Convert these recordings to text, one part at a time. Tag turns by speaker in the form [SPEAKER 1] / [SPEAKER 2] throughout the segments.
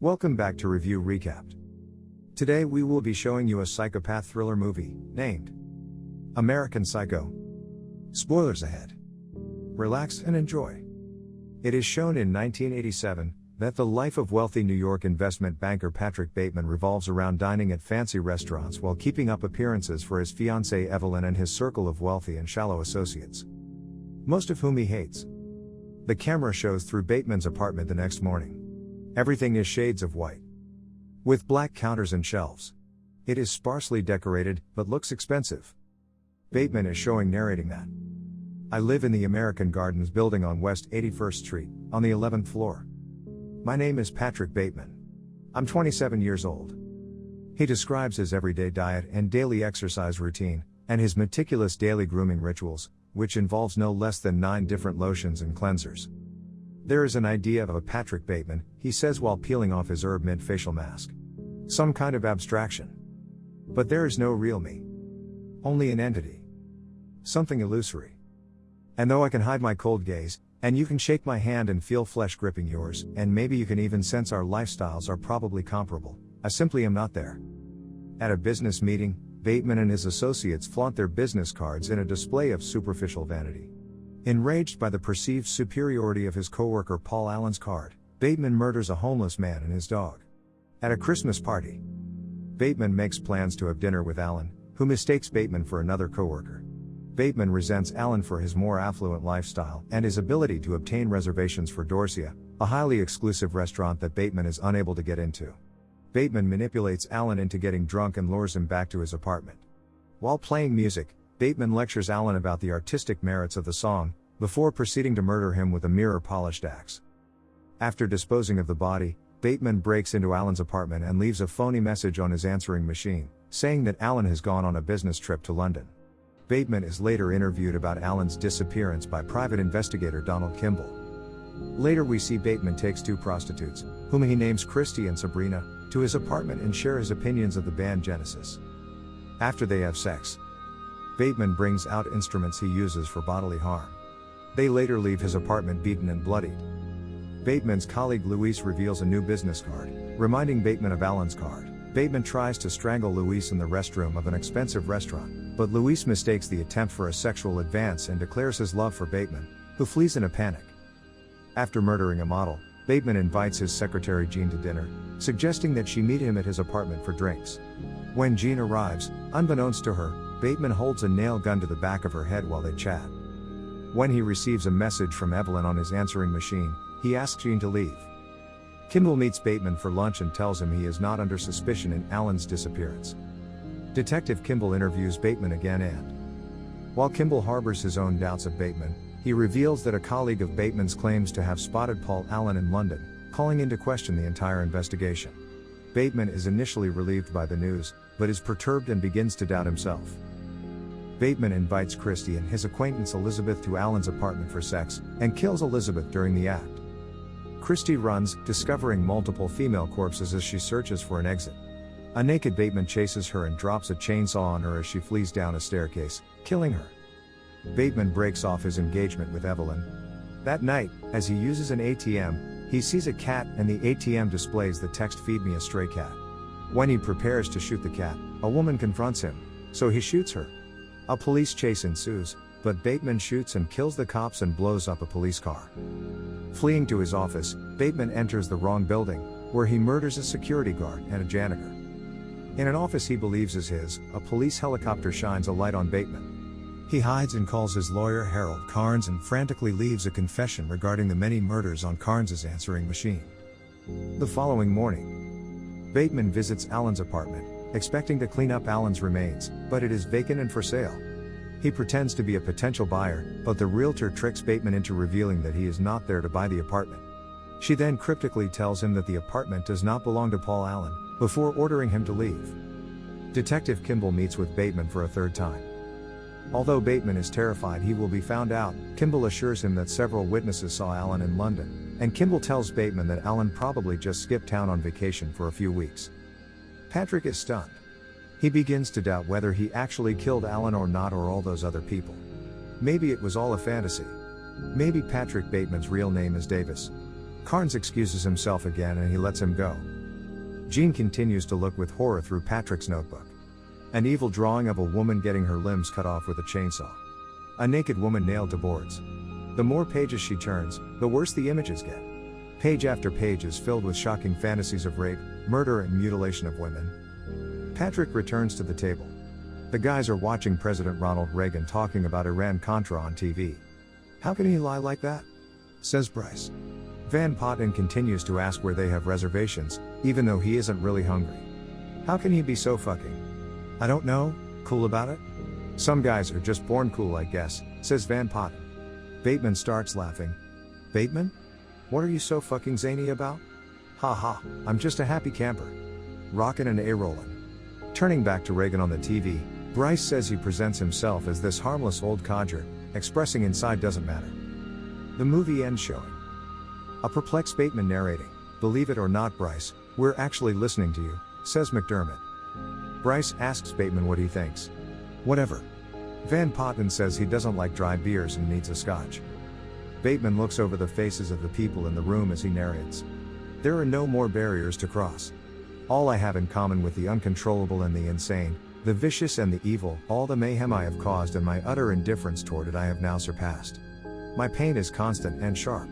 [SPEAKER 1] Welcome back to Review Recapped. Today we will be showing you a psychopath thriller movie, named American Psycho. Spoilers ahead. Relax and enjoy. It is shown in 1987 that the life of wealthy New York investment banker Patrick Bateman revolves around dining at fancy restaurants while keeping up appearances for his fiancée Evelyn and his circle of wealthy and shallow associates, most of whom he hates. The camera shows through Bateman's apartment the next morning. Everything is shades of white, with black counters and shelves. It is sparsely decorated, but looks expensive. Bateman is narrating that, "I live in the American Gardens building on West 81st Street, on the 11th floor. My name is Patrick Bateman. I'm 27 years old." He describes his everyday diet and daily exercise routine, and his meticulous daily grooming rituals, which involves no less than 9 different lotions and cleansers. "There is an idea of a Patrick Bateman," he says while peeling off his herb mint facial mask. "Some kind of abstraction. But there is no real me. Only an entity. Something illusory. And though I can hide my cold gaze, and you can shake my hand and feel flesh gripping yours, and maybe you can even sense our lifestyles are probably comparable, I simply am not there." At a business meeting, Bateman and his associates flaunt their business cards in a display of superficial vanity. Enraged by the perceived superiority of his coworker Paul Allen's card, Bateman murders a homeless man and his dog. At a Christmas party, Bateman makes plans to have dinner with Allen, who mistakes Bateman for another coworker. Bateman resents Allen for his more affluent lifestyle and his ability to obtain reservations for Dorsia, a highly exclusive restaurant that Bateman is unable to get into. Bateman manipulates Allen into getting drunk and lures him back to his apartment. While playing music, Bateman lectures Allen about the artistic merits of the song, before proceeding to murder him with a mirror-polished axe. After disposing of the body, Bateman breaks into Allen's apartment and leaves a phony message on his answering machine, saying that Allen has gone on a business trip to London. Bateman is later interviewed about Allen's disappearance by private investigator Donald Kimball. Later we see Bateman takes 2 prostitutes, whom he names Christy and Sabrina, to his apartment and share his opinions of the band Genesis. After they have sex, Bateman brings out instruments he uses for bodily harm. They later leave his apartment beaten and bloodied. Bateman's colleague Louise reveals a new business card, reminding Bateman of Allen's card. Bateman tries to strangle Louise in the restroom of an expensive restaurant, but Louise mistakes the attempt for a sexual advance and declares his love for Bateman, who flees in a panic. After murdering a model, Bateman invites his secretary Jean to dinner, suggesting that she meet him at his apartment for drinks. When Jean arrives, unbeknownst to her, Bateman holds a nail gun to the back of her head while they chat. When he receives a message from Evelyn on his answering machine, he asks Jean to leave. Kimball meets Bateman for lunch and tells him he is not under suspicion in Allen's disappearance. Detective Kimball interviews Bateman again and, while Kimball harbors his own doubts of Bateman, he reveals that a colleague of Bateman's claims to have spotted Paul Allen in London, calling into question the entire investigation. Bateman is initially relieved by the news, but is perturbed and begins to doubt himself. Bateman invites Christy and his acquaintance Elizabeth to Allen's apartment for sex, and kills Elizabeth during the act. Christy runs, discovering multiple female corpses as she searches for an exit. A naked Bateman chases her and drops a chainsaw on her as she flees down a staircase, killing her. Bateman breaks off his engagement with Evelyn. That night, as he uses an ATM, he sees a cat and the ATM displays the text "Feed me a stray cat." When he prepares to shoot the cat, a woman confronts him, so he shoots her. A police chase ensues, but Bateman shoots and kills the cops and blows up a police car. Fleeing to his office, Bateman enters the wrong building, where he murders a security guard and a janitor. In an office he believes is his, a police helicopter shines a light on Bateman. He hides and calls his lawyer Harold Carnes and frantically leaves a confession regarding the many murders on Carnes's answering machine. The following morning, Bateman visits Allen's apartment, expecting to clean up Allen's remains, but it is vacant and for sale. He pretends to be a potential buyer, but the realtor tricks Bateman into revealing that he is not there to buy the apartment. She then cryptically tells him that the apartment does not belong to Paul Allen, before ordering him to leave. Detective Kimball meets with Bateman for a 3rd time. Although Bateman is terrified he will be found out, Kimball assures him that several witnesses saw Allen in London, and Kimball tells Bateman that Allen probably just skipped town on vacation for a few weeks. Patrick is stunned. He begins to doubt whether he actually killed Allen or not, or all those other people. Maybe it was all a fantasy. Maybe Patrick Bateman's real name is Davis. Carnes excuses himself again and he lets him go. Jean continues to look with horror through Patrick's notebook. An evil drawing of a woman getting her limbs cut off with a chainsaw. A naked woman nailed to boards. The more pages she turns, the worse the images get. Page after page is filled with shocking fantasies of rape, murder and mutilation of women. Patrick returns to the table. The guys are watching President Ronald Reagan talking about Iran-Contra on TV. How can he lie like that? Says Bryce. Van Patten continues to ask where they have reservations, even though he isn't really hungry. How can he be so fucking, I don't know, cool about it? Some guys are just born cool, I guess, says Van Patten. Bateman starts laughing. Bateman? What are you so fucking zany about? Ha ha, I'm just a happy camper. Rockin' and A-rollin'. Turning back to Reagan on the TV, Bryce says he presents himself as this harmless old codger, expressing inside doesn't matter. The movie ends showing a perplexed Bateman narrating, believe it or not Bryce, we're actually listening to you, says McDermott. Bryce asks Bateman what he thinks. Whatever. Van Patten says he doesn't like dry beers and needs a scotch. Bateman looks over the faces of the people in the room as he narrates. There are no more barriers to cross. All I have in common with the uncontrollable and the insane, the vicious and the evil, all the mayhem I have caused and my utter indifference toward it I have now surpassed. My pain is constant and sharp.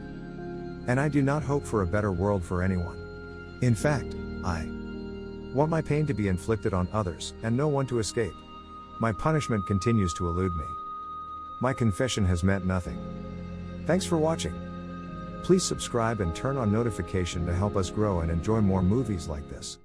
[SPEAKER 1] And I do not hope for a better world for anyone. In fact, I want my pain to be inflicted on others, and no one to escape. My punishment continues to elude me. My confession has meant nothing. Thanks for watching. Please subscribe and turn on notification to help us grow and enjoy more movies like this.